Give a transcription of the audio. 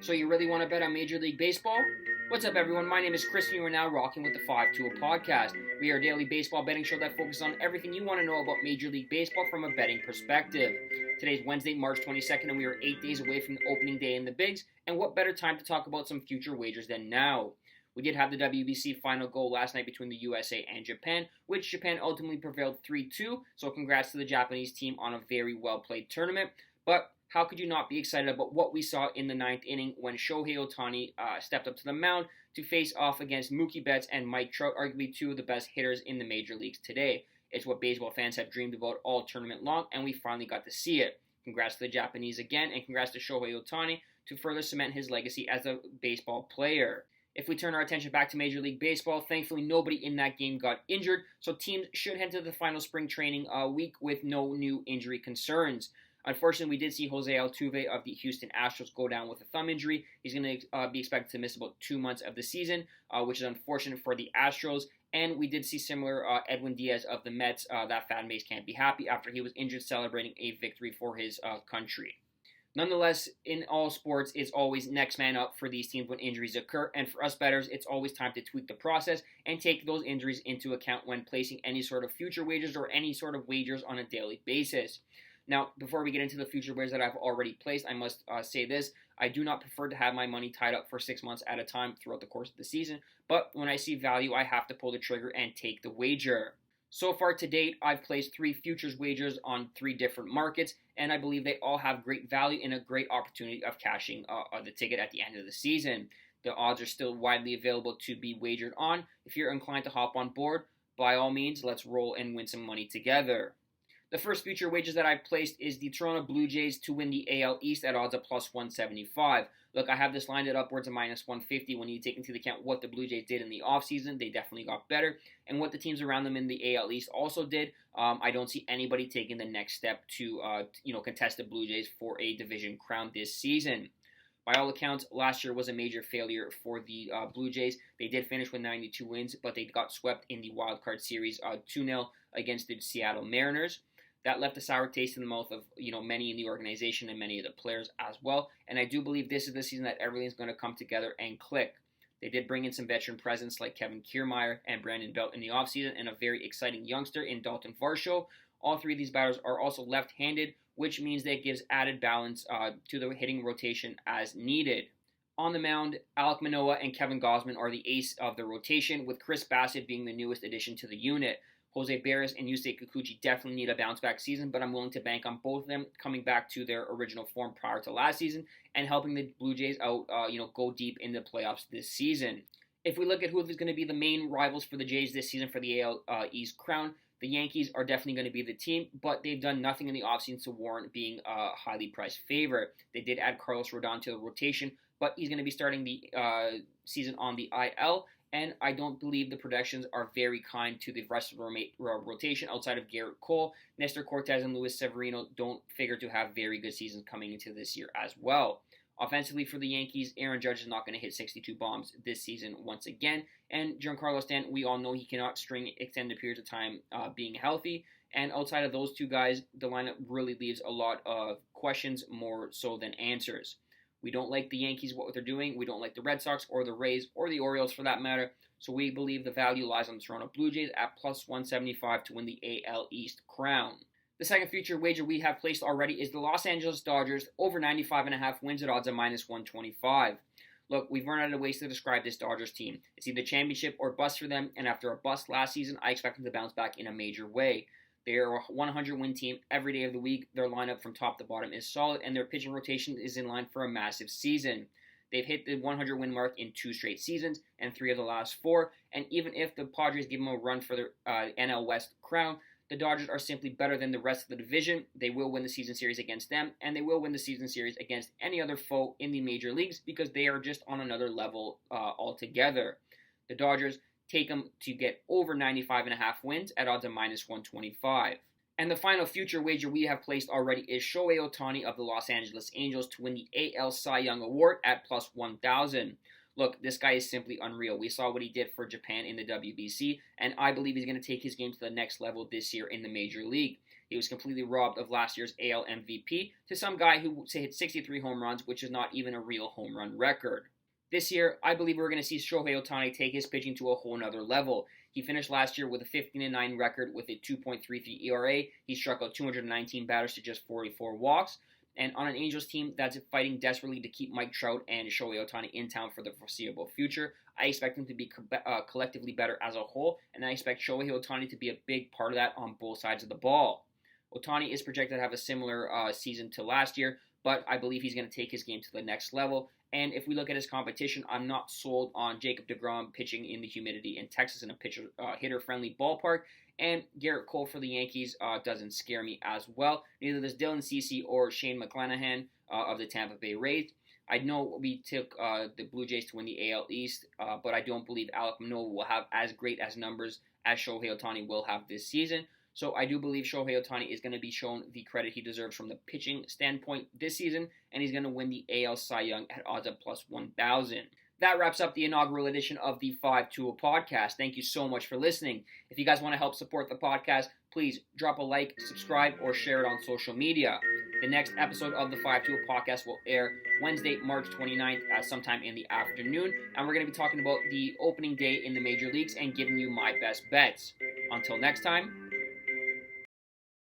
So you really want to bet on Major League Baseball? What's up, everyone? My name is Chris, and you are now rocking with the 5-2 podcast. We are a daily baseball betting show that focuses on everything you want to know about Major League Baseball from a betting perspective. Today's Wednesday, March 22nd, and we are 8 days away from the opening day in the Bigs, and what better time to talk about some future wagers than now? We did have the WBC final goal last night between the USA and Japan, which Japan ultimately prevailed 3-2, so congrats to the Japanese team on a very well-played tournament. But how could you not be excited about what we saw in the ninth inning when Shohei Ohtani stepped up to the mound to face off against Mookie Betts and Mike Trout, arguably two of the best hitters in the major leagues today? It's what baseball fans have dreamed about all tournament long, and we finally got to see it. Congrats to the Japanese again, and congrats to Shohei Ohtani to further cement his legacy as a baseball player. If we turn our attention back to Major League Baseball, thankfully nobody in that game got injured, so teams should head to the final spring training week with no new injury concerns. Unfortunately, we did see Jose Altuve of the Houston Astros go down with a thumb injury. He's going to be expected to miss about 2 months of the season, which is unfortunate for the Astros. And we did see similar Edwin Diaz of the Mets. That fan base can't be happy after he was injured celebrating a victory for his country. Nonetheless, in all sports, it's always next man up for these teams when injuries occur. And for us bettors, it's always time to tweak the process and take those injuries into account when placing any sort of future wagers or any sort of wagers on a daily basis. Now, before we get into the future wagers that I've already placed, I must say this. I do not prefer to have my money tied up for 6 months at a time throughout the course of the season, but when I see value, I have to pull the trigger and take the wager. So far to date, I've placed 3 futures wagers on 3 different markets, and I believe they all have great value and a great opportunity of cashing the ticket at the end of the season. The odds are still widely available to be wagered on. If you're inclined to hop on board, by all means, let's roll and win some money together. The first future wagers that I placed is the Toronto Blue Jays to win the AL East at odds of plus 175. Look, I have this lined at upwards of minus 150 when you take into account what the Blue Jays did in the offseason. They definitely got better. And what the teams around them in the AL East also did. I don't see anybody taking the next step to contest the Blue Jays for a division crown this season. By all accounts, last year was a major failure for the Blue Jays. They did finish with 92 wins, but they got swept in the Wild Card Series 2-0 against the Seattle Mariners. That left a sour taste in the mouth of many in the organization and many of the players as well. And I do believe this is the season that everything's going to come together and click. They did bring in some veteran presence like Kevin Kiermaier and Brandon Belt in the offseason and a very exciting youngster in Dalton Varsho. All 3 of these batters are also left-handed, which means that it gives added balance to the hitting rotation as needed. On the mound, Alek Manoah and Kevin Gausman are the ace of the rotation, with Chris Bassett being the newest addition to the unit. Jose Barris and Yusei Kikuchi definitely need a bounce-back season, but I'm willing to bank on both of them coming back to their original form prior to last season and helping the Blue Jays out, go deep in the playoffs this season. If we look at who is going to be the main rivals for the Jays this season for the AL East crown, the Yankees are definitely going to be the team, but they've done nothing in the offseason to warrant being a highly priced favorite. They did add Carlos Rodon to the rotation, but he's going to be starting the season on the IL. And I don't believe the projections are very kind to the rest of the rotation outside of Garrett Cole. Nestor Cortez and Luis Severino don't figure to have very good seasons coming into this year as well. Offensively for the Yankees, Aaron Judge is not going to hit 62 bombs this season once again. And Giancarlo Stanton, we all know he cannot string extended periods of time being healthy. And outside of those 2 guys, the lineup really leaves a lot of questions more so than answers. We don't like the Yankees, what they're doing. We don't like the Red Sox or the Rays or the Orioles for that matter. So we believe the value lies on the Toronto Blue Jays at plus 175 to win the AL East crown. The second future wager we have placed already is the Los Angeles Dodgers over 95.5 wins at odds of minus 125. Look, we've run out of ways to describe this Dodgers team. It's either championship or bust for them, and after a bust last season, I expect them to bounce back in a major way. They are a 100-win team every day of the week. Their lineup from top to bottom is solid, and their pitching rotation is in line for a massive season. They've hit the 100-win mark in 2 straight seasons and 3 of the last 4, and even if the Padres give them a run for their NL West crown, the Dodgers are simply better than the rest of the division. They will win the season series against them, and they will win the season series against any other foe in the major leagues because they are just on another level altogether. The Dodgers take them to get over 95.5 wins at odds of minus 125. And the final future wager we have placed already is Shohei Ohtani of the Los Angeles Angels to win the AL Cy Young Award at plus 1,000. Look, this guy is simply unreal. We saw what he did for Japan in the WBC, and I believe he's going to take his game to the next level this year in the Major League. He was completely robbed of last year's AL MVP to some guy who hit 63 home runs, which is not even a real home run record. This year, I believe we're going to see Shohei Ohtani take his pitching to a whole nother level. He finished last year with a 15-9 record with a 2.33 ERA. He struck out 219 batters to just 44 walks. And on an Angels team that's fighting desperately to keep Mike Trout and Shohei Ohtani in town for the foreseeable future, I expect them to be collectively better as a whole, and I expect Shohei Ohtani to be a big part of that on both sides of the ball. Ohtani is projected to have a similar season to last year, but I believe he's going to take his game to the next level. And if we look at his competition, I'm not sold on Jacob deGrom pitching in the humidity in Texas in a hitter-friendly ballpark. And Garrett Cole for the Yankees doesn't scare me as well. Neither does Dylan Cease or Shane McClanahan of the Tampa Bay Rays. I know we took the Blue Jays to win the AL East, but I don't believe Alek Manoah will have as great as numbers as Shohei Ohtani will have this season. So I do believe Shohei Ohtani is going to be shown the credit he deserves from the pitching standpoint this season, and he's going to win the AL Cy Young at odds of plus 1,000. That wraps up the inaugural edition of the 5-2 podcast. Thank you so much for listening. If you guys want to help support the podcast, please drop a like, subscribe, or share it on social media. The next episode of the 5-2 podcast will air Wednesday, March 29th, sometime in the afternoon, and we're going to be talking about the opening day in the major leagues and giving you my best bets. Until next time,